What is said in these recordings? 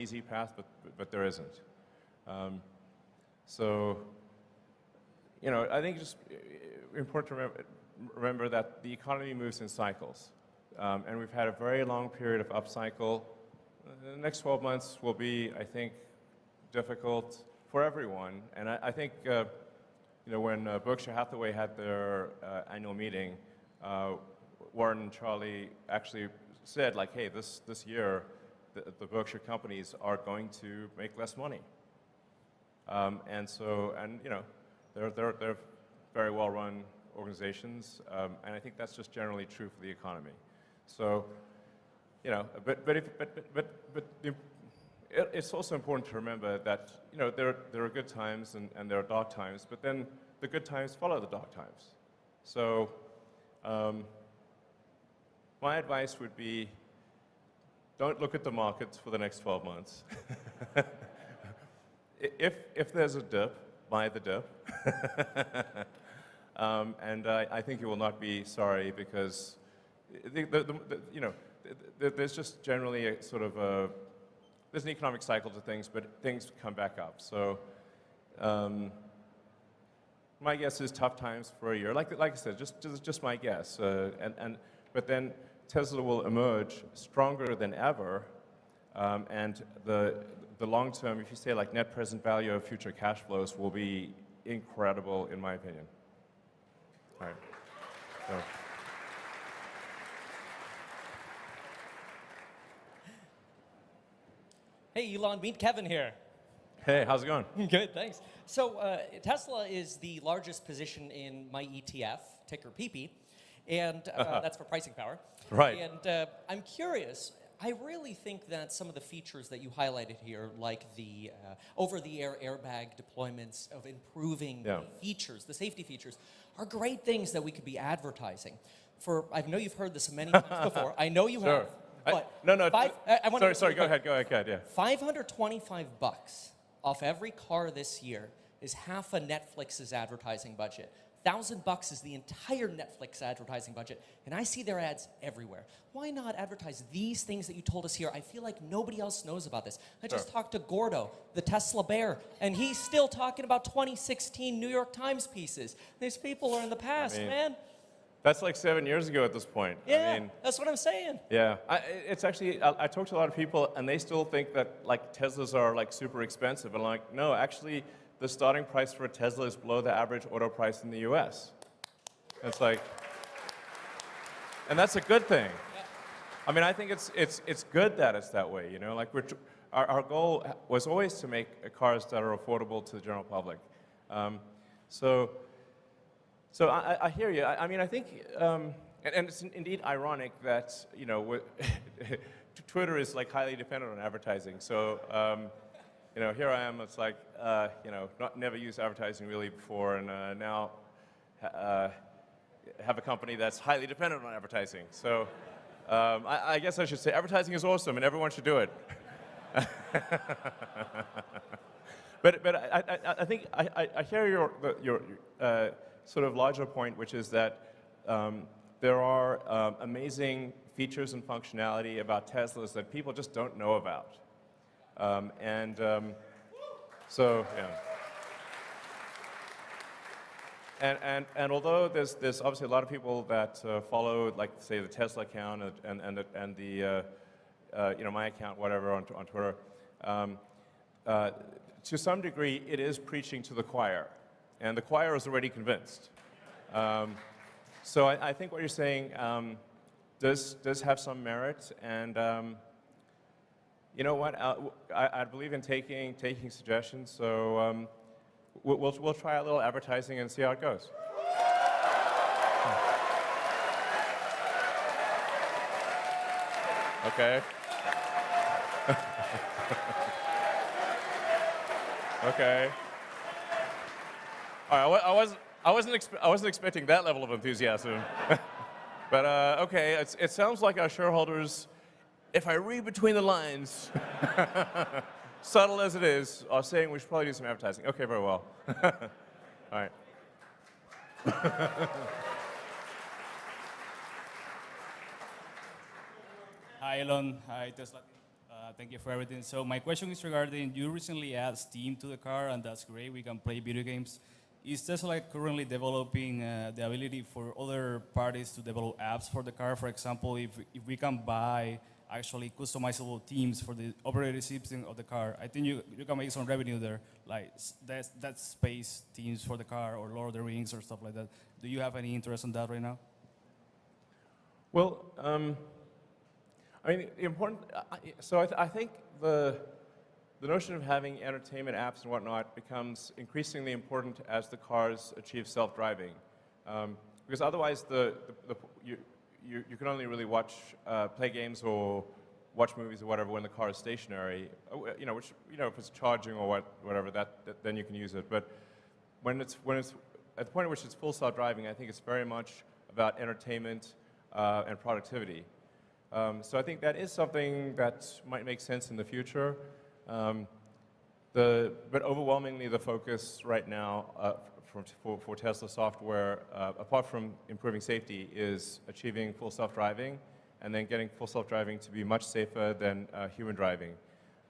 easy path, but there isn't. So, you know, I think it's just important to remember that the economy moves in cycles. And we've had a very long period of upcycle. The next 12 months will be, I think, difficult for everyone. And I think, you know, when Berkshire Hathaway had their annual meeting, Warren and Charlie actually said, like, hey, this year, the Berkshire companies are going to make less money. And you know, they're very well-run organizations, and I think that's just generally true for the economy. So, you know, it's also important to remember that, you know, there are good times and there are dark times, but then the good times follow the dark times. So, my advice would be, don't look at the markets for the next 12 months. If there's a dip, buy the dip. And I think you will not be sorry, because you know, there's just generally a sort of there's an economic cycle to things, but things come back up. So my guess is tough times for a year. Like I said, just my guess. But then Tesla will emerge stronger than ever, and the long term, if you say like net present value of future cash flows, will be incredible, in my opinion. All right. So. Hey, Elon, meet Kevin here. Hey, how's it going? Good, thanks. So Tesla is the largest position in my ETF, ticker PP, and that's for pricing power. Right. And I'm curious, I really think that some of the features that you highlighted here, like the over-the-air airbag deployments of improving the features, the safety features, are great things that we could be advertising. I know you've heard this many times before. I know you have. But sorry, go ahead, yeah. $525 off every car this year is half a Netflix's advertising budget. $1,000 is the entire Netflix advertising budget, and I see their ads everywhere. Why not advertise these things that you told us here? I feel like nobody else knows about this. I just talked to Gordo, the Tesla bear, and he's still talking about 2016 New York Times pieces. These people are in the past, man. That's like 7 years ago at this point. Yeah, I mean, that's what I'm saying. Yeah, it's actually, I talk to a lot of people, and they still think that like Teslas are like super expensive. And I'm like, no, actually, the starting price for a Tesla is below the average auto price in the US. It's like, and that's a good thing. Yeah. I mean, I think it's good that it's that way, you know? Like our goal was always to make cars that are affordable to the general public. So I hear you. I mean, I think, and it's indeed ironic that, you know, Twitter is like highly dependent on advertising. So, you know, here I am, it's like, you know, never used advertising really before, and now have a company that's highly dependent on advertising. So I guess I should say advertising is awesome and everyone should do it. But I think I hear your sort of larger point, which is that there are amazing features and functionality about Teslas that people just don't know about. So, yeah. And although there's obviously a lot of people that follow, like, say, the Tesla account and the you know, my account, whatever, on Twitter, to some degree, it is preaching to the choir, and the choir is already convinced. So I think what you're saying does have some merit, and you know what? I believe in taking suggestions, so we'll try a little advertising and see how it goes. Okay. Okay. All right. I wasn't expecting that level of enthusiasm. But okay, it sounds like our shareholders, if I read between the lines, subtle as it is, are saying we should probably do some advertising. Okay, very well. All right. Hi, Elon. Hi, Tesla. Thank you for everything. So my question is regarding, you recently added Steam to the car, and that's great. We can play video games. Is Tesla currently developing the ability for other parties to develop apps for the car? For example, if we can buy actually customizable themes for the operating system of the car, I think you can make some revenue there, like that space themes for the car or Lord of the Rings or stuff like that. Do you have any interest in that right now? Well, I mean, the important. So I think the notion of having entertainment apps and whatnot becomes increasingly important as the cars achieve self-driving, because otherwise you can only really watch, play games or watch movies or whatever when the car is stationary. You know, which if it's charging or whatever, then you can use it. But when it's at the point at which it's full self-driving, I think it's very much about entertainment and productivity. So I think that is something that might make sense in the future. But overwhelmingly, the focus right now for Tesla software, apart from improving safety, is achieving full self-driving, and then getting full self-driving to be much safer than human driving.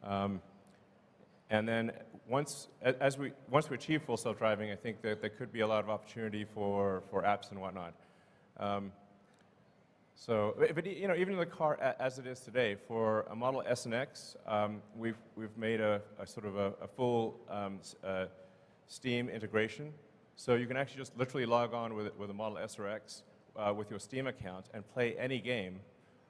And then once we achieve full self-driving, I think that there could be a lot of opportunity for apps and whatnot. So, but even in the car as it is today, for a Model S and X, we've made a sort of a full Steam integration. So you can actually just literally log on with a Model S or X with your Steam account and play any game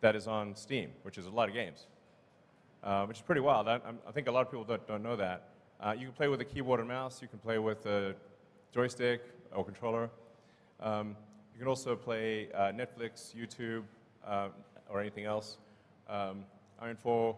that is on Steam, which is a lot of games, which is pretty wild. I think a lot of people don't know that. You can play with a keyboard and mouse. You can play with a joystick or controller. You can also play Netflix, YouTube, or anything else. I mean, for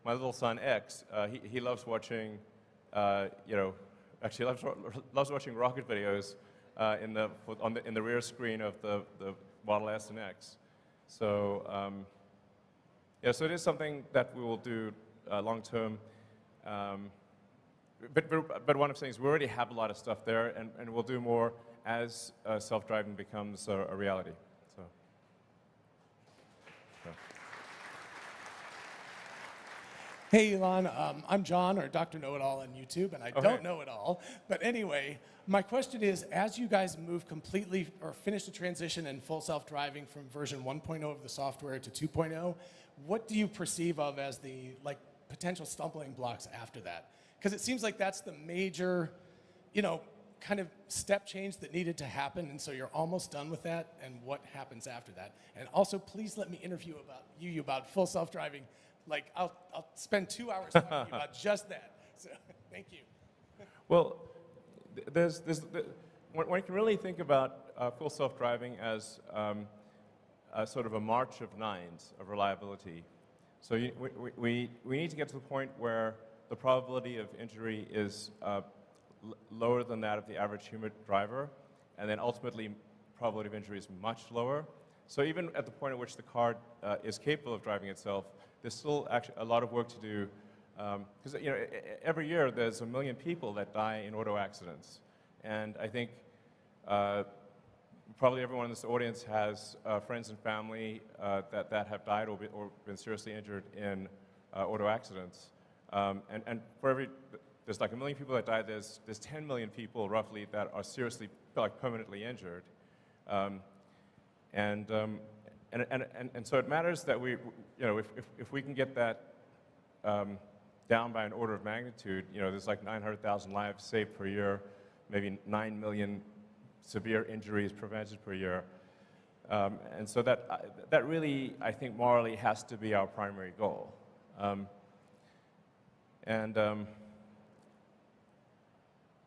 my little son X, he loves watching, actually loves watching rocket videos in the rear screen of the Model S and X. So yeah, so it is something that we will do long term. But one of the things, we already have a lot of stuff there, and we'll do more as self-driving becomes a reality. So. Hey, Elon. I'm John, or Dr. Know-It-All on YouTube, and I don't know it all. But anyway, my question is, as you guys move completely or finish the transition in full self-driving from version 1.0 of the software to 2.0, what do you perceive of as the potential stumbling blocks after that? Because it seems like that's the major, kind of step change that needed to happen, and so you're almost done with that, and what happens after that? And also, please let me interview you about full self-driving. I'll spend 2 hours talking to you about just that. So, thank you. Well, one can really think about full self-driving as a sort of a march of nines of reliability. So we need to get to the point where the probability of injury is lower than that of the average human driver, and then ultimately probability of injury is much lower. So even at the point at which the car is capable of driving itself, there's still actually a lot of work to do, because every year there's 1 million people that die in auto accidents, and I think probably everyone in this audience has friends and family that have died or been seriously injured in auto accidents, and for there's 1 million people that die. There's 10 million people roughly that are seriously, permanently injured, and so it matters that if we can get that down by an order of magnitude, there's 900,000 lives saved per year, maybe 9 million severe injuries prevented per year, and so that really, I think, morally has to be our primary goal.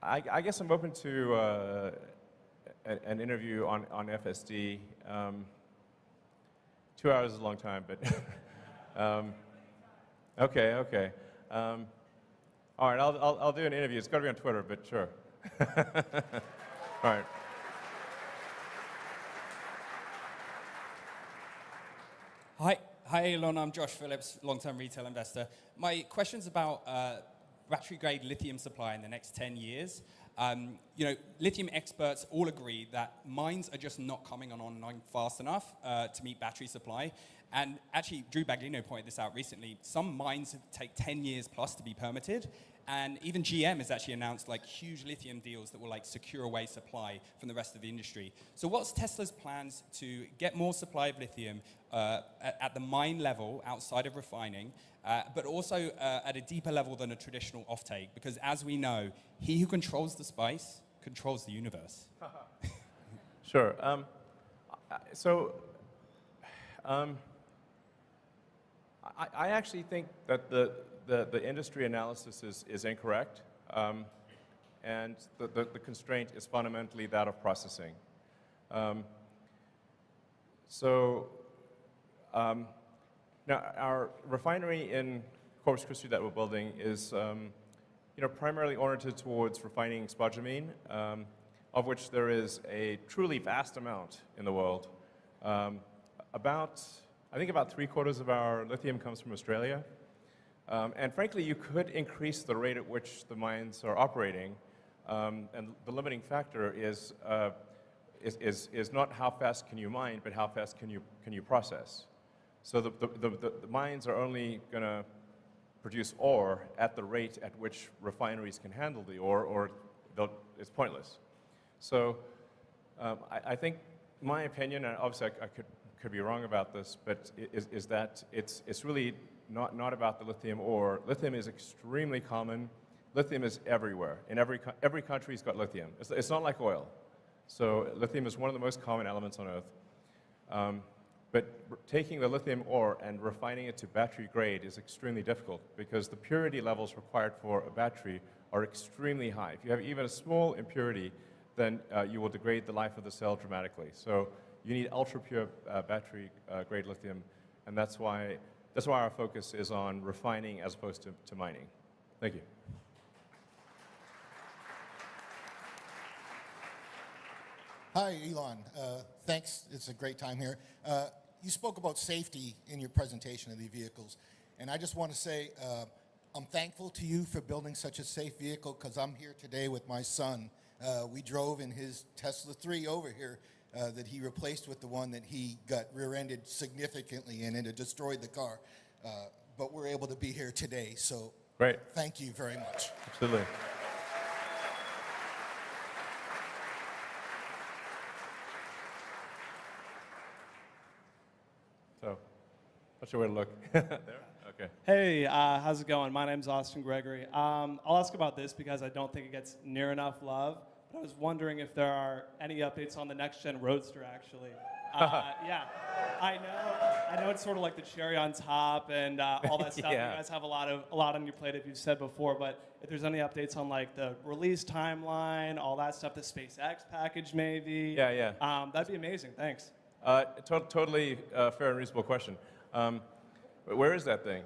I guess I'm open to an interview on FSD. 2 hours is a long time, but okay. All right, I'll do an interview. It's got to be on Twitter, but sure. All right. Hi, Elon. I'm Josh Phillips, long-term retail investor. My question's about battery-grade lithium supply in the next 10 years. Lithium experts all agree that mines are just not coming online fast enough to meet battery supply. And actually, Drew Baglino pointed this out recently. Some mines take 10 years plus to be permitted. And even GM has actually announced like huge lithium deals that will like secure away supply from the rest of the industry. So what's Tesla's plans to get more supply of lithium at the mine level outside of refining, but also at a deeper level than a traditional offtake? Because as we know, he who controls the spice controls the universe. Sure. I actually think that the industry analysis is incorrect, and the constraint is fundamentally that of processing. Now, our refinery in Corpus Christi that we're building is primarily oriented towards refining spodumene, of which there is a truly vast amount in the world. I think about 3/4 of our lithium comes from Australia. And frankly, you could increase the rate at which the mines are operating, and the limiting factor is not how fast can you mine, but how fast can you process. So the mines are only going to produce ore at the rate at which refineries can handle the ore, or it's pointless. So I think my opinion, and obviously I could be wrong about this, but is that it's really not about the lithium ore. Lithium is extremely common. Lithium is everywhere. In every country's got lithium. It's not like oil. So lithium is one of the most common elements on Earth. But taking the lithium ore and refining it to battery grade is extremely difficult because the purity levels required for a battery are extremely high. If you have even a small impurity, then you will degrade the life of the cell dramatically. So you need ultra-pure battery grade lithium, and that's why our focus is on refining as opposed to mining. Thank you. Hi, Elon. Thanks. It's a great time here. You spoke about safety in your presentation of the vehicles, and I just want to say I'm thankful to you for building such a safe vehicle because I'm here today with my son. We drove in his Tesla 3 over here that he replaced with the one that he got rear-ended significantly in, and it destroyed the car. But we're able to be here today, so Great. Thank you very much. Absolutely. So, not sure where to look. There? Okay. Hey, how's it going? My name's Austin Gregory. I'll ask about this because I don't think it gets near enough love. But I was wondering if there are any updates on the next-gen Roadster, actually. Yeah, I know it's sort of like the cherry on top and all that stuff. Yeah. You guys have a lot on your plate, if you've said before. But if there's any updates on like the release timeline, all that stuff, the SpaceX package, maybe. Yeah. That'd be amazing. Thanks. Totally fair and reasonable question. But where is that thing?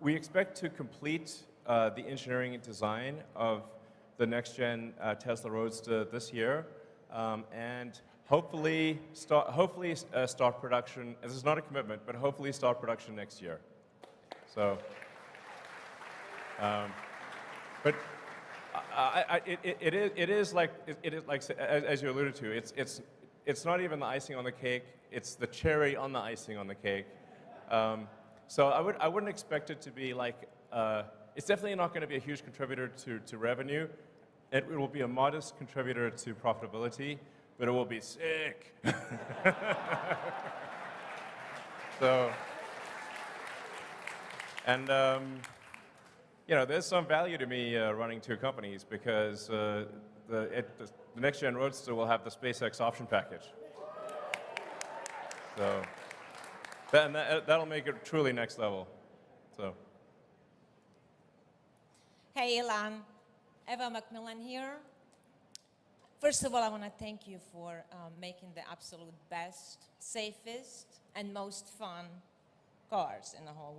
We expect to complete the engineering and design of the next-gen Tesla Roadster this year, and hopefully start production. This is not a commitment, but hopefully start production next year. So, but it is like as you alluded to. It's not even the icing on the cake. It's the cherry on the icing on the cake. So I wouldn't expect it to be like. It's definitely not going to be a huge contributor to revenue. It will be a modest contributor to profitability, but it will be sick. So, and there's some value to me running two companies because the next-gen Roadster will have the SpaceX option package. So, that'll make it truly next level. So. Hey, Elon. Eva Macmillan here. First of all, I want to thank you for making the absolute best, safest, and most fun cars in the whole world.